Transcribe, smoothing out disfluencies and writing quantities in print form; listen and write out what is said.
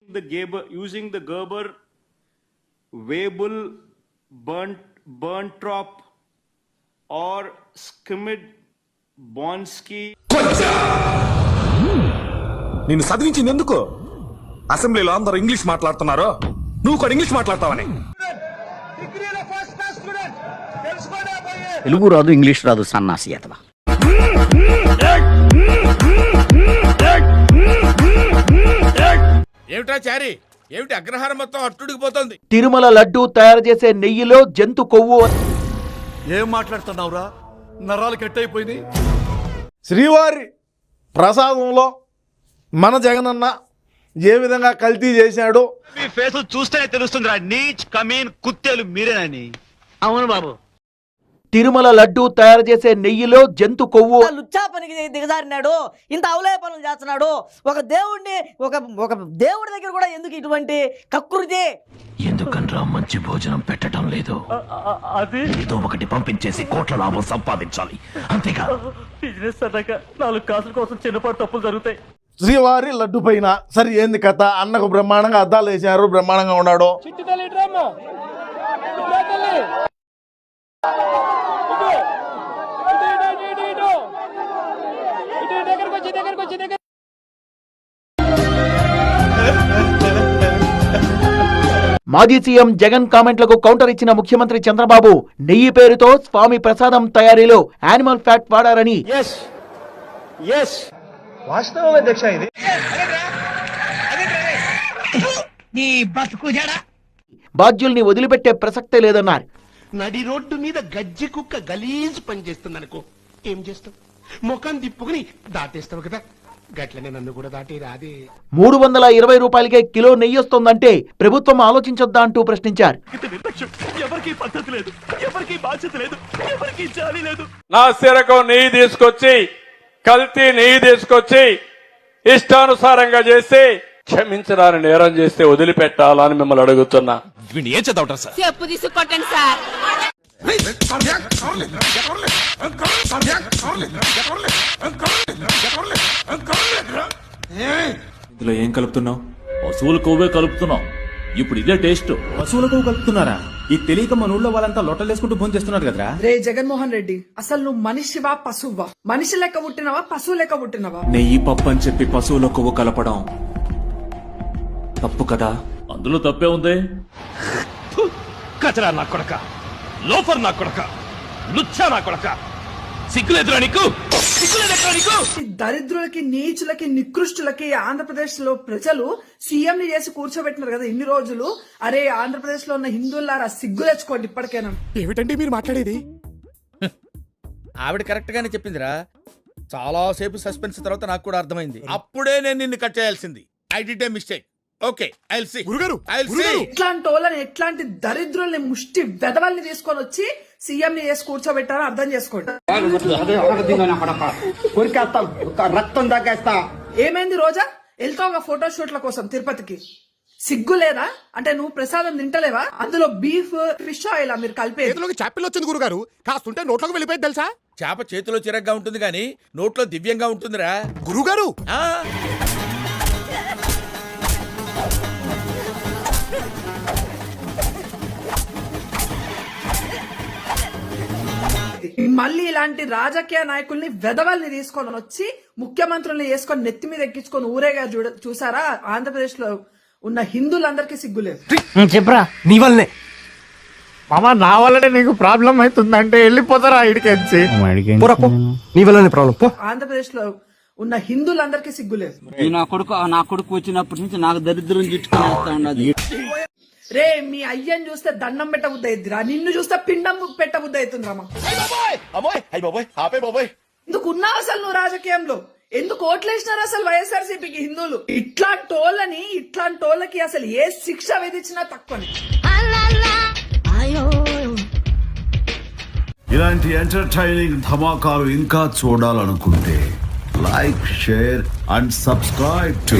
using the Gerber, Weibull, Berntrop, or Skimmed Bonsky. నిన్ను చదివించింది ఎందుకు? అసెంబ్లీలో అందరూ ఇంగ్లీష్ మాట్లాడుతున్నారు, నువ్వు కూడా ఇంగ్లీష్ మాట్లాడతావని. తెలుగు రాదు, ఇంగ్లీష్ రాదు, సన్నాసి అతవా. ఏమిటా చారి, ఏమిటి అగ్రహారం మొత్తం అట్టుడికిపోతుంది? తిరుమల లడ్డూ తయారు చేసే నెయ్యిలో జంతు కొవ్వు. ఏం మాట్లాడుతున్నావురా? నరాలు కట్టయిపోయింది. శ్రీవారి ప్రసాదంలో మన జగనన్న ఏ విధంగా కల్తీ చేశాడు? మీ ఫేస్ చూస్తేనే తెలుస్తుందిరా, నీచ్ కమీన్ కుత్తేలు మీరేనని. అవును బాబు. తిరుమల లడ్డూ తయారు చేసే నెయ్యిలో జంతు కొవ్వు. లుచ్చా పనికి దిగజారినాడు, ఇంత అవలయ పనులు చేస్తున్నాడు. ఒక దేవుడిని ఒక దేవుడి దగ్గర కూడా ఎందుకు ఇటువంటి కక్కుర్తి? ఎందుకనరా మంచి భోజనం పెట్టడం లేదు? అది ఏదో ఒకటి పంపించేసి కోట్ల లాభం సంపాదించాలి, అంతేగా? బిజినెస్ అన్నాక 4 కాసుల కోసం చిన్నపాటు తప్పులు జరుగుతాయి. శ్రీవారి లడ్డు పైన సరే ఏంది కథ? అన్నకు బ్రహ్మాండంగా అద్దాలు వేశారు, బ్రహ్మాండంగా ఉన్నాడు. మాజీ సీఎం జగన్ కామెంట్లకు కౌంటర్ ఇచ్చిన ముఖ్యమంత్రి చంద్రబాబు నెయ్యి పేరుతో స్వామి ప్రసాదం తయారీలో యానిమల్ ఫ్యాట్ వాడారని. వాస్తవం అధ్యక్ష, ఇది బాధ్యుల్ని వదిలిపెట్టే ప్రసక్తే లేదన్నారు. నడి రోడ్డు మీద గజ్జి కుక్క గలీజు పని చేస్తుందనుకో, ఏం చేస్తావు? ముఖం తిప్పుకుని దాటేస్తావు కదా, గట్లనే నన్ను కూడా దాటి రాదే. 320 రూపాయలకే కిలో నెయ్యి వస్తోందంటే ప్రభుత్వం ఆలోచించొద్దా అంటూ ప్రశ్నించారు. ఎవరికి పద్ధతి లేదు, ఎవరికి బాధ్యత లేదు, ఎవరికి జాలి లేదు. నా సిరకం నెయ్యి తీసుకొచ్చి, కల్తీ నెయ్యి తీసుకొచ్చి ఇష్టానుసారంగా చేసి క్షమించడానికి నేరం చేస్తే వదిలిపెట్టాలని మిమ్మల్ని అడుగుతున్నా. వీడిని ఏం చదవటం సార్? చెప్పు తీసుకొట్టండి సార్. ఇందులో ఏం కలుపుతున్నావు? పశువుల కొవ్వే కలుపుతున్నావు. ఇప్పుడు ఇదే టేస్ట్. పశువుల కొవ్వు కలుపుతున్నారా? ఇది తెలియక మన ఊళ్ళో వాళ్ళంతా లొట్టలేసుకుంటూ భోజనం చేస్తున్నారు కదరా. రే జగన్మోహన్ రెడ్డి, అసలు నువ్వు మనిషివా పశువా? మనిషి లెక్క పుట్టినవా, పశువు లెక్క పుట్టినవా? నెయ్యి పప్పు అని చెప్పి పశువుల కొవ్వు కలపడం తప్పు కదా. అందులో తప్పే ఉంది. కచరా నా కొడక, లోఫర్ నా కొడక, లుచ్చా నా కొడక, సిగ్గులేదురా నీకు? సిగ్గులేదురా నీకు? దరిద్రులకి, నీచులకి, నికృష్టులకి ఆంధ్రప్రదేశ్ లో ప్రజలు సీఎం ని చేసి కూర్చోబెట్టినారు కదా ఇన్ని రోజులు. అరే ఆంధ్రప్రదేశ్ లో ఉన్న హిందువులారా సిగ్గు తెచ్చుకోండి ఇప్పటికైనా. ఏమిటండి మీరు మాట్లాడేది? ఆవిడ కరెక్ట్ గానే చెప్పిందిరా. చాలా సేపు సస్పెన్స్ తర్వాత నాకు కూడా అర్థమైంది. అప్పుడే నేను నిన్ను కట్ చేయాల్సింది. I did a mistake. Okay, I'll see. గురుగారు, ఇట్లాంటి వాళ్ళని, ఎట్లాంటి దరిద్రుల్ని, ముష్టి వెదవల్ని తీసుకొని వచ్చి సీఎం ని చేసి కూర్చోబెట్టారో అర్థం చేసుకోండి. రక్తం దాకేస్తా. ఏమైంది రోజా? వెళ్తావుగా ఫోటో షూట్ల కోసం తిరుపతికి, సిగ్గు లేదా? అంటే నువ్వు ప్రసాదం తింటలేవా? అందులో బీఫ్, ఫిష్ ఆయిల్ మీరు కలిపేది. చేపలు వచ్చింది గురుగారు, కాస్తుంటే నోట్లోకి వెళ్ళిపోయింది తెలుసా? చేప చేతిలో చిరగ్గా ఉంటుంది గానీ నోట్లో దివ్యంగా ఉంటుందిరా గురుగారు. మళ్ళీ ఇలాంటి రాజకీయ నాయకుల్ని, వెధవల్ని తీసుకొని వచ్చి ముఖ్యమంత్రుల్ని చేసుకొని నెత్తి మీద ఎక్కించుకొని ఊరేగా చూసారా? ఆంధ్రప్రదేశ్ లో ఉన్న హిందువులందరికీ సిగ్గులేదు. చెప్పరా, నీ వల్లనే మామా, నా వల్లనే నీకు ప్రాబ్లం అవుతుందంటే వెళ్ళిపోతారా ఇడికి? నీ వల్లనే ప్రాబ్లం. ఆంధ్రప్రదేశ్ లో ఉన్న హిందువులందరికీ సిగ్గులేదు. నా కొడుకు వచ్చినప్పటి నుంచి నాకు దరిద్రం చుట్టుకునేస్తా ఉన్నది. రే మీ అయ్యని చూస్తే దండం పెట్టబుద్ధి అయిద్దిరా, నిన్ను చూస్తే పిండం పెట్టబుద్ధి అవుతుందిరామా. ఎందుకు ఉన్నావు అసలు నువ్వు రాజకీయంలో? ఎందుకు ఓట్లేసినారు అసలు వైఎస్ఆర్సీపీకి హిందువులు? ఇట్లాంటి వాళ్ళకి అసలు ఏ శిక్ష విధించినా తక్కువని. ఇలాంటి ఎంటర్టైనింగ్ ధమాకాలు ఇంకా చూడాలనుకుంటే like, share and subscribe to